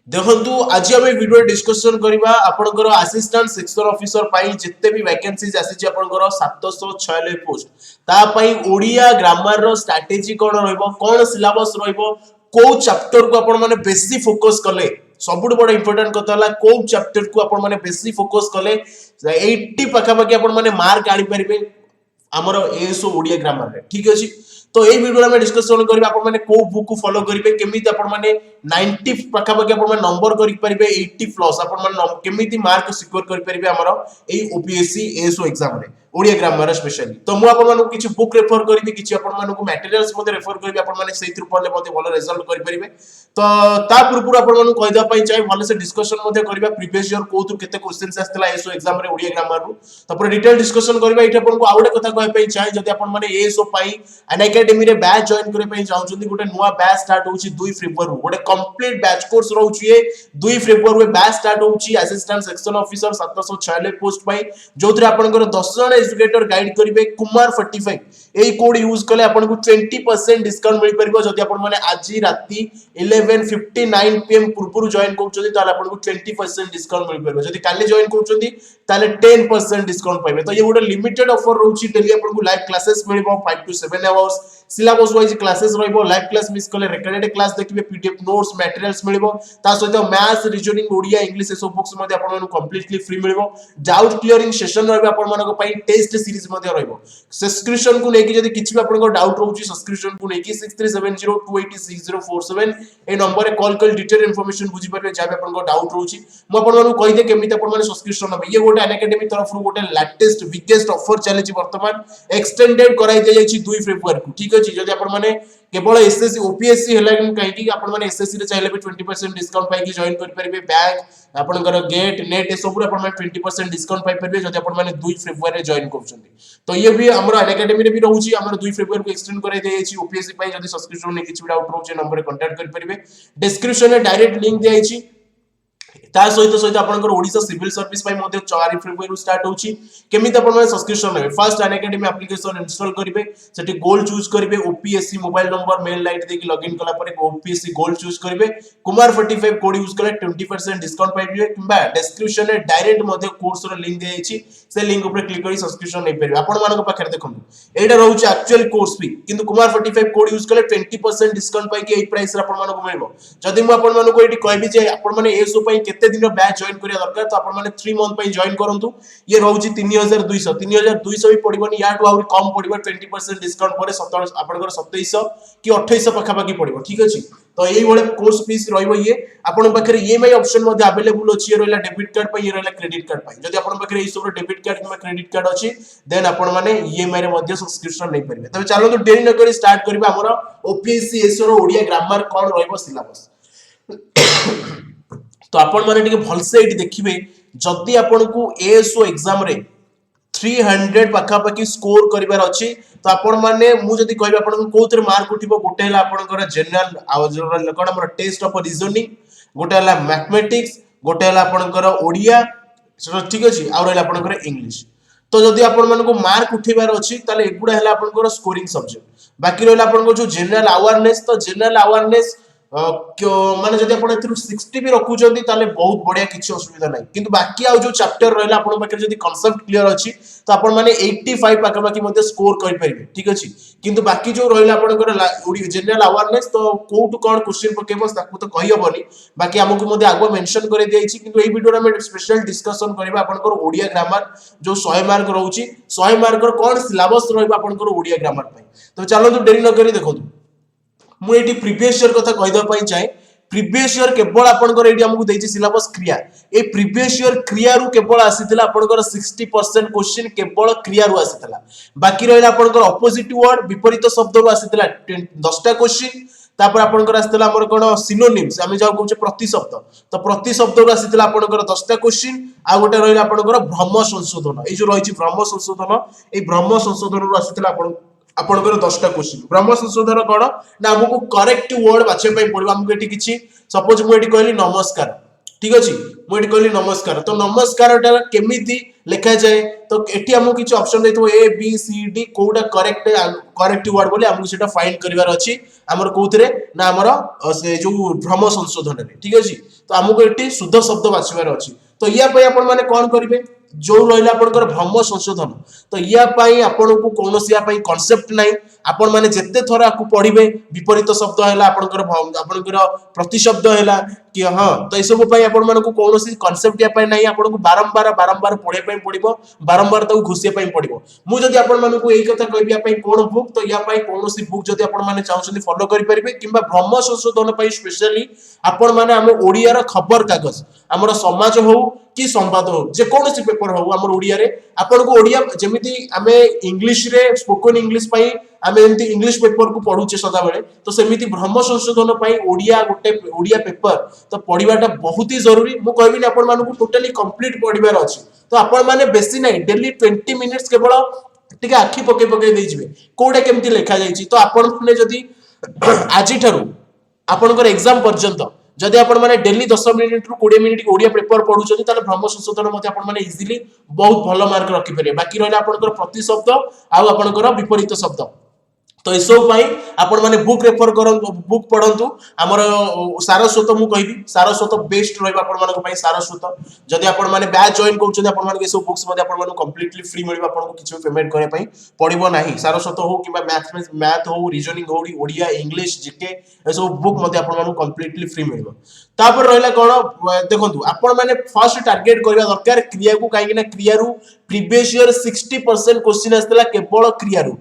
देखु आज आम वीडियो डिस्कसन करवा आपनकर असिस्टेंट सेक्शन ऑफिसर पाई जिते भी वैकेंसीज आसी आपनकर 796 पोस्ट तापाई ओडिया ग्रामर रो स्ट्रेटजी कोन रहइबो कोन सिलेबस रहइबो को चैप्टर को आपण माने बेसी फोकस कले सबुठ बड़ इंपोर्टेंट कथा हला को चैप्टर को आपण माने बेसी फोकस कले 80 पखा पखी आपण माने मार्क आनी परिबे हमर एएसओ ओडिया ग्रामर रे ठीक अछि तो ये वीडियो में डिस्कशन करबा आपण माने को बुक को फॉलो करिवे केमिति आपण माने 90 पखा पखी आपण माने नंबर करि परिबे 80 प्लस आपण माने केमिति मार्क सिक्योर करि परिबे हमर एई ओपीएससी एएसओ एग्जाम रे ओडिया ग्रामर स्पेशली तो मु आपण माने किछि बुक रेफर करबी किछि आपण माने को मटेरियल्स मध्ये रेफर करबी आपण माने सेहि थ्रू पढले मध्ये भलो रिजल्ट करि परिबे तो ता पूर्व आपण माने कहि द पई चाहि भलो से डिस्कशन मध्ये करबा प्रीवियस ईयर को थ्रू केते क्वेश्चंस आस्तला एएसओ एग्जाम रे ओडिया ग्रामर रु तापर डिटेल डिस्कशन करबा इठे आपण को आउडे कथा कहि पई चाहि जदि आपण माने एएसओ पाई अन एकेडमी रे बैच जॉइन करे पई चाहउछन्ती गोटे नुवा बैच स्टार्ट होउची 2 फरवरी रु गोटे कंप्लीट बैच कोर्स रहउची ए 2 फरवरी रे बैच स्टार्ट होउची असिस्टेंट सेक्शन ऑफिसर 746 पोस्ट पाई जोथरे आपनकर 10 जण एजुकेटर गाइड करिवे कुमार 45 एई कोड यूज कले आपन को 20% डिस्काउंट मिल परबो जदि आपन माने आज राती 11:59 पीएम पूर्वरु जॉइन करउछन्ती ताले आपन को 20% डिस्काउंट मिल परबो जदि काली जॉइन करउछन्ती ताले 10% डिस्काउंट पाइबे तो ये गोटे लिमिटेड ऑफर रहउची डेली आपन को लाइव क्लासेस मिलबो 5 to 7 hours syllabus wise classes रहइबो लाइव क्लास मिस कले रिकॉर्डेड क्लास देखिबे पीडीएफ नोट्स मटेरियल्स मिलबो ता सहित मैथ्स रीजनिंग ओडिया इंग्लिश सब बुक्स मध्ये आपन माने कंप्लीटली फ्री मिलबो डाउट क्लियरिंग सेशन रहबे आपन मानको पई टेस्ट सीरीज मध्ये रहइबो सब्सक्रिप्शन को लेके जदी किछि भी आपन को डाउट रहउची सब्सक्रिप्शन को लेके 6370286047 ए नंबर रे कॉल कर डिटेल इंफॉर्मेशन बुझी परबे जाबे आपन को डाउट रहउची मु आपन मानको कहि दे केमिति आपन माने सब्सक्रिप्शन नबे ये गोटे अनएकेडमी तरफ रु गोटे लेटेस्ट बिगेस्ट ऑफर चलेची वर्तमान एक्सटेंडेड कराई दे जाईची 2 फरवरी को ठीक अछि जदी आपन माने केवल एसएससी ओपीएससी हला कहि कि आपन माने एसएससी रे चाहिले भी 20% डिस्काउंट पाई कि जॉइन कर परबे बैंक आपनकर गेट नेट ए सब रे आपन माने 20% डिस्काउंट पाई परबे जदी आपन माने 2 फरवरी रे जॉइन करछन्ती तो ये भी हमर अनएकेडमी रे भी रहउची हमर 2 फरवरी को एक्सटेंड कराई दे जाईची ओपीएससी पाई जदी सब्सक्रिप्शन ने किछि भी डाउट रहउची नंबर रे कांटेक्ट कर परबे डिस्क्रिप्शन रे डायरेक्ट लिंक दे जाईची ता सहित सहित आपनकर ओडिसा सिविल सर्विस पाई मध्ये 4 फरवरी रु स्टार्ट होची केमिति आपन माने सब्सक्रिप्शन नेबे first Unacademy application install करिवे सेठी गोल चूज करिवे OPSC mobile number mail ID देकी लॉगिन कला परे ओपीएससी गोल चूज करिवे कुमार 45 कोड यूज कले 20% डिस्काउंट पाइबे किबा डिस्क्रिप्शन रे डायरेक्ट मध्ये कोर्स रो लिंक दे जाईची से लिंक ऊपर क्लिक करी सब्सक्रिप्शन नै परबे आपन मानको पाखरे देखंतु एटा रहउची एक्चुअल कोर्स फी किंतु कुमार 45 कोड यूज कले 20% डिस्काउंट पाई कि एई प्राइस रे आपन मानको मिलबो जदी मु आपन मानको एटी कहबी जे आपन माने एसो पई केते दिन बैच जॉइन करिया दरकार तो आपन माने 3 मंथ पई जॉइन करंतु ये रहउची 3200 भी पडिबनी या टू आउट कम पडिबो 20% डिस्काउंट परे 17 आपनकर 2700 कि 2800 पखा पखी पडिबो ठीक अछि तो एई बोले कोर्स फीस रहइबो ये आपन पाखरे ईएमआई ऑप्शन मध्ये अवेलेबल अछि ये रहला डेबिट कार्ड पई ये रहला क्रेडिट कार्ड पई जदी आपन पाखरे ई सब डेबिट कार्ड किबा क्रेडिट कार्ड अछि देन आपन माने ईएमआई रे मध्ये सब्सक्रिप्शन नै परिबे तबे चलो तो देरी न करी स्टार्ट करबा हमर ओपीएससी एसओ रो ओडिया ग्रामर कोन रहइबो सिलेबस तो आपण माने टिके भलसे एटी देखिबे जदी आपण को एएसओ एग्जाम रे 300 पखा पखी स्कोर करिवार अछि तो आपण माने मु जदी कहबे आपण को कोथरे मार्क उठिबो गोटे हला आपनकर जनरल आवर कोन हमर टेस्ट ऑफ रीजनिंग गोटे हला मैथमेटिक्स गोटे हला आपनकर ओडिया ठीक अछि और हला आपनकर इंग्लिश तो जदी आपण मानको मार्क उठिबार अछि ताले एगुडा हला आपनकर स्कोरिंग सब्जेक्ट बाकी रहला आपनको जो जनरल अवेयरनेस तो जनरल अवेयरनेस माने जदी आपण एथरु 60 भी रखुचंदी ताले बहुत बढ़िया किछि असुविधा नै किंतु बाकी आ जो चैप्टर रहला आपण पाखे जदी कांसेप्ट क्लियर अछि तो आपण माने 85 पाका बाकी मध्ये स्कोर करि परिबे ठीक अछि किंतु बाकी जो रहला आपनकर जनरल अवेयरनेस तो कोटु कोन क्वेश्चन पकेबो ताकू तो कहि हबनी बाकी हमकु मध्ये आगो मेंशन करे देछि किंतु एई वीडियो रे स्पेशल डिस्कशन करबा आपनकर ओडिया ग्रामर जो 100 मार्क रहउची 100 मार्क कोन सिलेबस रहबा आपनकर ओडिया ग्रामर पई तो चलो तो देरी न करी देखो मु एटी प्रीवियस ईयर कथा कहि द पई चाहे प्रीवियस ईयर केवल आपनकर एटी हमकु देछि सिलेबस क्रिया ए प्रीवियस ईयर क्रिया रु केवल आसीतला आपनकर 60% क्वेश्चन केवल क्रिया रु आसीतला बाकी रहला आपनकर ऑपोजिट वर्ड विपरीत शब्द रु आसीतला 10टा क्वेश्चन तापर आपनकर आसीतला हमर कोन सिनोनिम्स आमे जाउ कहू प्रति शब्द तो प्रति शब्द रु आसीतला आपनकर 10टा क्वेश्चन आ गोटे रहला आपनकर भ्रम संशोधन ए जो रहिछि भ्रम संशोधन ए भ्रम संशोधन रु आसीतला आपनकर 10टा क्वेश्चन ब्रह्म संशोधन कोन ना हमकु करेक्ट वर्ड बाछे पई पड़बा हमकु एटी किछि सपोज मु एटी कहली नमस्कार ठीक अछि मु एटी कहली नमस्कार तो नमस्कारटा केमिति लिखा जाए तो एटी हमको किसी ऑप्शन देथिबो ए बी सी डी कोडा करेक्ट वर्ड बोली हमको सेटा फाइंड करिवार अछि हमर कोउथरे ना हमर से जो भ्रम संशोधन रे ठीक अछि तो हमको एटी शुद्ध शब्द बाछिवार अछि तो या पय आपण माने कोन करिवे जो रहिला आपनकर भ्रम संशोधन तो या पई आपनको कोनोसी या पई कांसेप्ट नाही आपण माने जत्ते थोर आकु पढिबे विपरीत शब्द हैला आपनकर प्रतिशब्द हैला कि हां तो ए सब पई आपण मानको कोनोसी कांसेप्ट या पई नाही आपनको बारंबार पढे पई पडिबो बारंबार ताऊ घुसिया पई पडिबो मु जदी आपण मानको एई कथा कहबिया पई कोन बुक तो या पई कोनोसी बुक जदी आपण माने चाहउछन फॉलो करि परिबे किबा भ्रम संशोधन पई स्पेशली आपण माने हम ओडिया रो खबर कागज हमर समाज हो कि संवाद हो जे कोनोसी पेपर हो हमर ओडिया रे आपण को ओडिया जेमिति आमे इंग्लिश रे स्पोकन इंग्लिश पई आमे एमति इंग्लिश पेपर को पढुचे सदा बेले तो सेमिति भ्रम संशोधन पई ओडिया गोटे ओडिया पेपर तो पढिबाटा बहुत ही जरूरी मु कहबिनी आपण मानको टोटली कंप्लीट पढिबार अछि तो आपण माने बेसी नाही डेली 20 मिनिट्स केवल टिके आखि पके पके देइ जिवे कोडा केमति लेखा जाईची तो आपण माने जदी आजि ठारू आपनकर एग्जाम पर्यंत जदि आपण माने डेली 10 मिनिट रु 20 मिनिट ओडिया पेपर पढुचोनी ताले भ्रम संशोधन मध्ये आपण माने इजीली बहुत भलो मार्क रखि परिबे बाकी रहला आपनकर प्रति शब्द आ आपनकर विपरीत शब्द तो ए सब पई आपण माने बुक रेफर करंतु बुक पढंतु हमर सारस्वत मु कहबी सारस्वत बेस्ट रहबा आपण मानको पई सारस्वत जदि आपण माने बैच जॉइन करछन आपण माने सब बुक्स मध्ये आपण माने कंप्लीटली फ्री मिलबा आपण को किछु पेमेंट करे पई पडिबो नाही सारस्वत हो किबा मैथ हो रीजनिंग हो ओडिया इंग्लिश जीके ए सब बुक मध्ये आपण मानको कंप्लीटली फ्री मिलबो तापर रहला कोन देखंतु आपण माने फर्स्ट टारगेट करबा दरकार क्रिया को काहे कि ना क्रिया रु प्रीवियस ईयर 60% क्वेश्चन आस्तला केवल क्रिया रु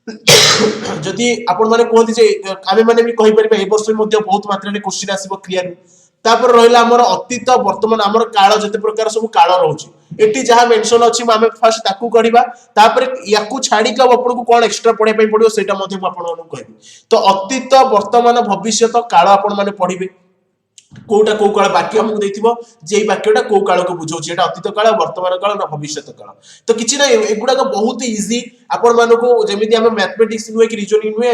जदि आपण माने कहती जे आमे माने भी कहि परिबे ए वर्ष मध्ये बहुत मात्रा रे क्वेश्चन आसीबो क्लियर तापर रहला हमर अतीत वर्तमान हमर काल जते प्रकार सब काल रहउची एटी जहा मेंशन अछि आमे फर्स्ट ताकू करिबा तापर याकू छाडी का आपण को कोन एक्स्ट्रा पढे पई पडियो सेटा मध्ये आपण को कहबी तो अतीत वर्तमान भविष्य काल आपण माने पढिबे कोटा को काल वाक्य हमको देथिबो जे वाक्यटा को काल को बुझौची एटा अतीत काल वर्तमान काल ना भविष्य काल तो किछि ना एगुडा को बहुत इजी आपण मानको जेमिति हम मैथमेटिक्स नुए कि रीजनिंग नुए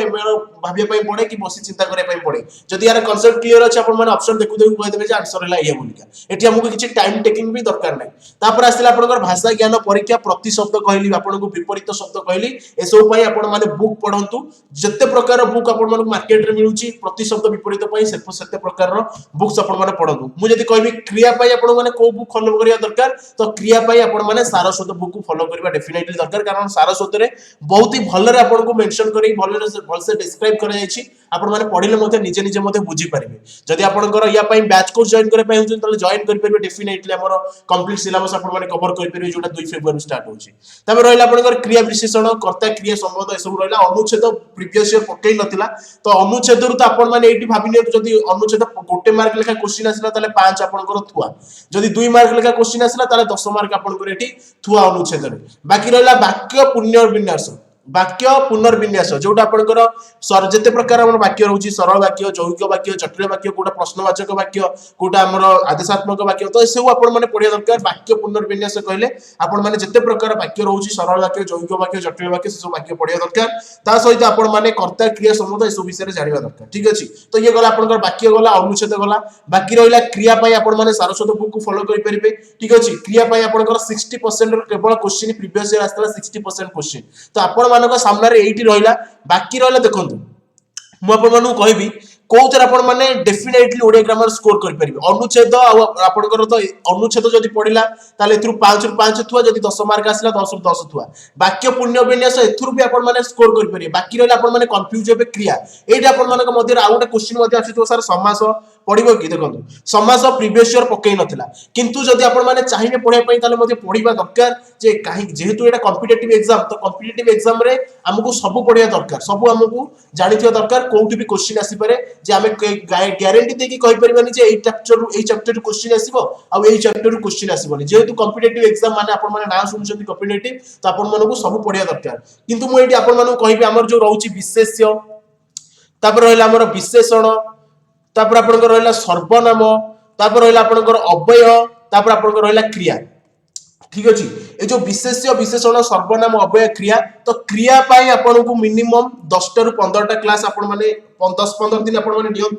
भाबिया पई पड़े कि बसी चिंता करे पई पड़े जदि यार कांसेप्ट क्लियर अछि आपण माने ऑप्शन देखु देखु कहि देबे जे आंसर हैला ये बोलिका एठी हमको किछि टाइम टेकिंग भी दरकार नै तापर आसिला आपनकर भाषा ज्ञान परीक्षा प्रति शब्द कहली आपण को विपरीत शब्द कहली ए सब पई आपण माने बुक पढंतु जत्ते प्रकार बुक आपण मानको मार्केट रे मिलुची प्रति शब्द विपरीत पई सेते प्रकार रो बुक्स आपण माने पढंतु मु जदि कहबी क्रिया पई आपण माने को बुक फॉलो करिया दरकार तो क्रिया पई आपण माने सारस्वत बुक को फॉलो करबा डेफिनेटली दरकार कारण सारस्वत रे बहुत ही भल रे आपण को मेंशन करी भल से डिस्क्राइब करा जायछि आपण माने पढिले मते निजे निजे मते बुझी परिबे जदि आपनकर या पई बैच कोर्स जॉइन करे पई हुजन तले जॉइन करि परिबे डेफिनेटली हमर कंप्लीट सिलेबस आपण माने कवर करि परिबे जोटा 2 फेब्रुआरी स्टार्ट होछि तबे रहला आपनकर क्रिया विशेषण कर्ता क्रिया संबंध ए सब रहला अनुच्छेद प्रीवियस ईयर पकई नथिला तो अनुच्छेद रु तो आपण माने एठी भाबिने जदि अनुच्छेद गोटे मार्क लेखा क्वेश्चन आसिला तले 5 आपनकर थुआ जदि 2 मार्क लेखा क्वेश्चन आसिला तले 10 मार्क आपनकर एठी थुआ अनुच्छेद रे बाकी रहला वाक्य पुनर्विन्यास वाक्य पुनर्विन्यास जोटा आपनकर जते प्रकार हमर वाक्य रहउची सरल वाक्य यौगिक वाक्य जटिल वाक्य कोटा प्रश्नवाचक वाक्य कोटा हमर आदेशात्मक वाक्य तो एसे आपण माने पढिया दरकार वाक्य पुनर्विन्यास कहले आपण माने जते प्रकार वाक्य रहउची सरल वाक्य यौगिक वाक्य जटिल वाक्य से सब वाक्य पढिया दरकार ता सहित आपण माने कर्ता क्रिया संबंध ए सब विषय रे जानिबा दरकार ठीक अछि तो ये गला आपनकर वाक्य गला अनुच्छेद गला बाकी रहिला क्रिया पई आपण माने सारस्वत बुक को फॉलो करि परिबे ठीक अछि क्रिया पई आपनकर 60% रो केवल क्वेश्चन प्रीवियस ईयर आस्तला 60% क्वेश्चन तो आपण मानको सामने रे एठी रहिला बाकी रहिला देखंतु मु आपण मानु कहबी कोथर आपण माने डेफिनेटली ओडिया ग्रामर स्कोर कर परिबे अनुच्छेद आपनकर तो अनुच्छेद जदी पडिला ताले एथरु 5 रु 5 थुआ जदी 10 मार्क आसिला 10 रु 10 थुआ वाक्य पुण्य विन्यास एथरु भी आपण माने स्कोर कर परिबे बाकी रहला आपण माने कंफ्यूज हेबे क्रिया एटा आपण मानक मध्ये आ गोटे क्वेश्चन मध्ये आछि तो सर समास पढिबो कि देखंतु समास प्रीवियस ईयर पकई नथिला किंतु जदी आपण माने चाहिबे पढिया पई ताले मध्ये पढिबा दरकार जे काहे जेहेतु एटा कॉम्पिटिटिव एग्जाम तो कॉम्पिटिटिव एग्जाम रे हमकु सब पढिया दरकार सब हमकु जानिथिया दरकार कोउठी भी क्वेश्चन आसी पारे जे आमे ग्यारंटी दे कि कहि परिबानी जे एई चैप्टर रु क्वेश्चन आसीबो आ एई चैप्टर रु क्वेश्चन आसीबोनी जेहेतु कॉम्पिटिटिव एग्जाम माने आपण माने ना सुनछथि कॉम्पिटिटिव तो आपण मानकु सब पढिया दरकार किंतु मु एटी आपण मानकु कहिबे हमर जो रहउची विशेष्य तापर रहला हमर विशेषण तापर आपनकर रहला सर्वनाम तापर रहला आपनकर अव्यय तापर आपनकर रहला क्रिया ठीक अछि ए जो विशेष्य विशेषण सर्वनाम अव्यय क्रिया तो क्रिया पाई आपन को मिनिमम 10 टा रु 15 टा क्लास आपन माने 10-15 दिन आपन माने नियम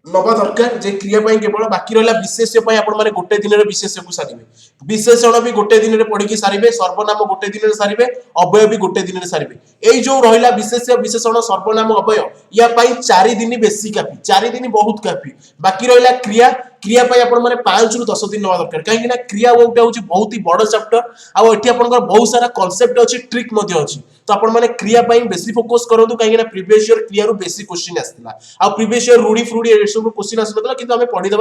नवा दरकार जे क्रिया केवल बाकी रहा विशेष्य आपण मैंने गोटे दिन में विशेष्य को सारे विशेषण भी गोटे दिन में पढ़ी सारे सर्वनाम गोटे दिन में सारे अवय भी गोटे दिन में सारे यही जो रहा विशेष्य विशेषण सर्वनाम अवय या 4 दिन बेसी काफी 4 दिन बहुत काफी बाकी रहा क्रिया क्रिया मैंने 5 ରୁ 10 दिन नवा दरकार कहीं क्रिया गोटे हूँ बहुत ही बड़ चैप्टर आठ बहुत सारा कॉन्सेप्ट अच्छी ट्रिक अच्छी तो आपण मैंने क्रिया बेसी फोकस करूँ कहीं प्रीवियस ईयर क्रिया बेसी क्वेश्चन आसाला आ प्रीवियस ईयर रूढ़ी फ्रूढ़ी सब क्वेश्चन आसुना कि आम पढ़ीदे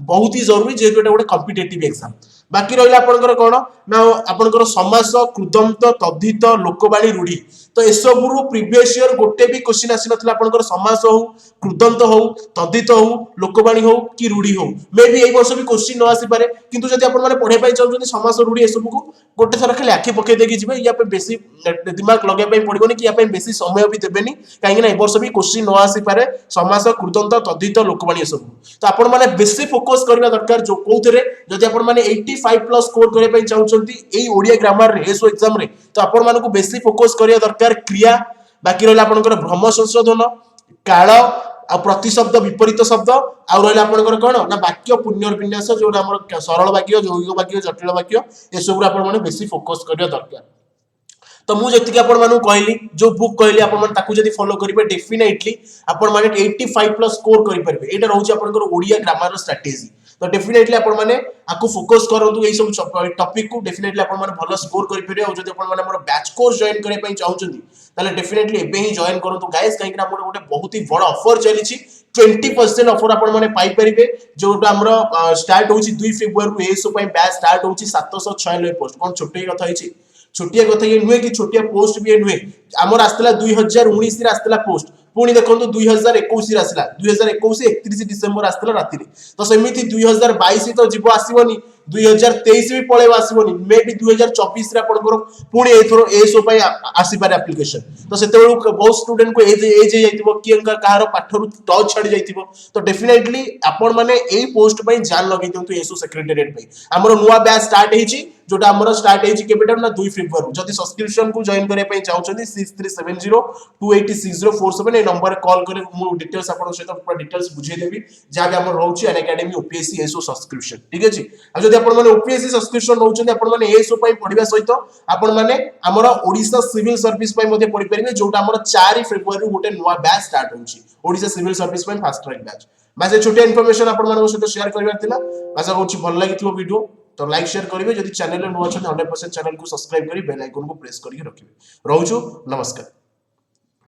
बहुत ही जरूरी जेहेतु गोटे कॉम्पिटिटिव एग्जाम बाकी रहा आपंकर कौन ना आपंकर समास कृदंत तद्धित लोकवाणी रूढ़ी तो एसबू प्रीवियस ईयर गोटे भी क्वेश्चन आसी ना आपंकर समास हो कृदंत हो तद्धित हो लोकवाणी हो कि रूढ़ी हो मे भी वर्ष भी क्वेश्चन न आसी पारे किंतु जब आप पढ़ाई चाहते समास रूढ़ी एसबू को गोटे थर खाली आखि पकई देकी जी या बेसी दिमाग लगे पड़ोनी कि बेसी समय भी देवेनि कहीं वर्ष भी क्वेश्चन न आसी पारे समास कृदंत तद्धित लोकवाणी सब तो आपण मैंने बेसी फोकस करने दरकार जो कौन जब आप 85+ स्कोर करने चाहते ओडिया ग्रामर एसओ एग्जाम रे तो आपण मानक बेसी फोकस करिया दरकार क्रिया बाकी रहा आपनकर भ्रम संशोधन काल आ प्रतिशब्द विपरीत शब्द आ रहा आपनकर कौन ना वाक्य पुनर्विन्यास जो सरल वाक्य यौगिक वाक्य जटिल वाक्य ये सब आप बेसी फोकस करिया दरकार तो मुझे कहली जो बुक कहली आप फॉलो करेंगे डेफिनेटली आपण मैंने 85+ स्कोर करेंगे यहाँ रोचे आप ओडिया ग्रामर स्ट्रेटेजी तो डेफिनेटली आपण मैंने आपको फोकस करूँ यही सब टॉपिक को डेफिनेटली आप भल स्कोर करेंगे और जब आप बैच कोर्स जॉइन करने चाहते डेफिनेटली एबे ही जॉइन करूँ गाइस कहीं गोटे बहुत ही बड़ ऑफर चली 20% ऑफर आपण पाइपर जोटा स्टार्ट हो 2 फेब्रुआरी एसओ बैच स्टार्ट हो 796 पोस्ट कौन छोटे कथा छोटिया कथा ये नुहे कि छोटिया पोस्ट भी ये नुहे आमर आसला 2019 रे आसला पोस्ट पुणी देखो 2021 रे आसला 2021 31 डिसेंबर आसला राति तो सेमिति 2022 तो जीव आसीबनी 2023 भी पळेब आसीबनी मे भी 2024 रे आपनकर पुणी एथरो एसओ पय आसी पारे एप्लीकेशन तो सेते बहुत स्टूडेंट को एज जाइतिबो कि कहार पाठरु टच छाडी जाइतिबो तो डेफिनेटली आपण माने एई पोस्ट पय जान लगै दियंतु एसओ सेक्रेटेरिएट पय हमरो नुवा बैच स्टार्ट हेची जोटा हमरो स्टार्ट हेची केबेटर ना 2 फेब्रुआरी जदी सब्सक्रिप्शन को जॉइन करे पय चाहउछन्ती 6370286047 ए नंबर कॉल करे मु डिटेल्स आपण सहित पूरा डिटेल्स बुझे देबी जा भी हमर रहउची अन एकेडमी ओपीएससी एसओ सब्सक्रिप्शन ठीक अछि आ जदी आपण माने ओपीएससी सब्सक्रिप्शन रहउछन्ती आपण माने एसओ पय पढिबा सहित आपण माने हमर ओडिसा सिविल सर्विस पय मध्ये पढि परिबे जोटा हमर 4 फेब्रुआरी गोटे नुवा बैच स्टार्ट होउची ओडिसा सिविल सर्विस पय फास्ट ट्रैक बैच बासे छोटे इन्फॉर्मेशन आपण माने सहित शेयर करबार थिला आशा होची भल लागिथिबो वीडियो तो लाइक शेयर करेंगे जदि चैनल नुआ 100% चैनल को सब्सक्राइब करी बेल आइकन को प्रेस करके रखिए रहउछु नमस्कार।